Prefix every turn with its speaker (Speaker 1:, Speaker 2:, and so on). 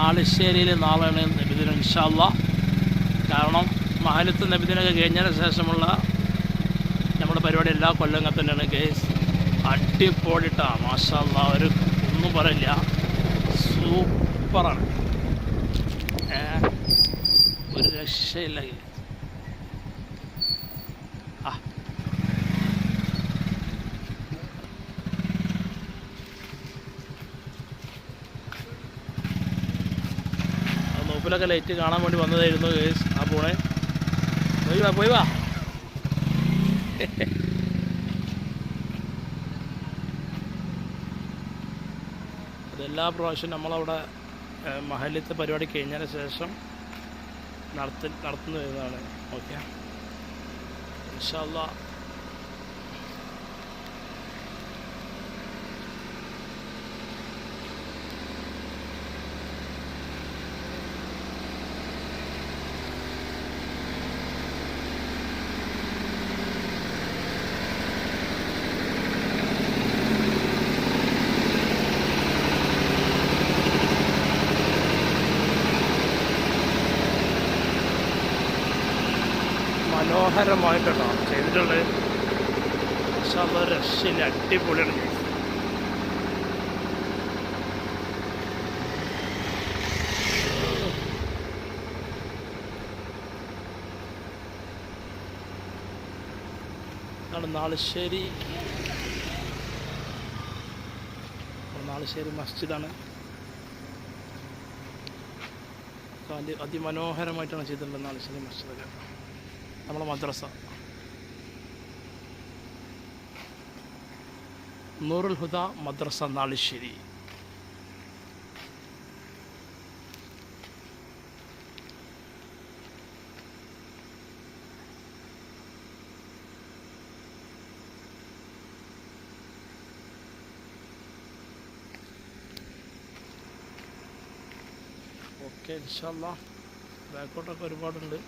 Speaker 1: നാളിശ്ശേരിയിൽ നാളെയാണ് നബിദിനം ഇൻഷാ അല്ലാഹ്. കാരണം മഹലത്ത് നബിദിനൊക്കെ കഴിഞ്ഞതിന് ശേഷമുള്ള നമ്മുടെ പരിപാടി എല്ലാ കൊല്ലങ്ങൾ തന്നെയാണ് കേസ്. അടിപൊളിട്ടാ മാഷാ അല്ലാഹ്, ഒരു ഒന്നും പറയില്ല, സൂപ്പറാണ്, ഒരു രക്ഷയില്ല. നോപ്പിലൊക്കെ ലൈറ്റ് കാണാൻ വേണ്ടി വന്നതായിരുന്നു കേസ്. ആ പോണേ, പോയി വാ. അതെല്ലാ പ്രാവശ്യവും നമ്മളവിടെ മഹലിത്തെ പരിപാടി കഴിഞ്ഞതിന് ശേഷം നടത്തുന്നു വരുന്നതാണ്. ഓക്കെ, ഇൻഷാ അല്ലാഹ്. മനോഹരമായിട്ടോ ചെയ്തിട്ടുള്ളത്, പക്ഷെ അത് രക്ഷയില്ല, അടിപൊളിയാണ്. ഇതാണ് നാളിശ്ശേരി മസ്ജിദാണ്. അതിമനോഹരമായിട്ടാണ് ചെയ്തിട്ടുള്ളത് നാളിശ്ശേരി മസ്ജിദൊക്കെ. നമ്മളെ മദ്രസ നൂറുൽ ഹുദ മദ്രസ നാളിശ്ശേരി. ഓക്കെ, ഇൻഷാ അല്ലാഹ്. ബാക്കോട്ടൊക്കെ ഒരുപാടുണ്ട്.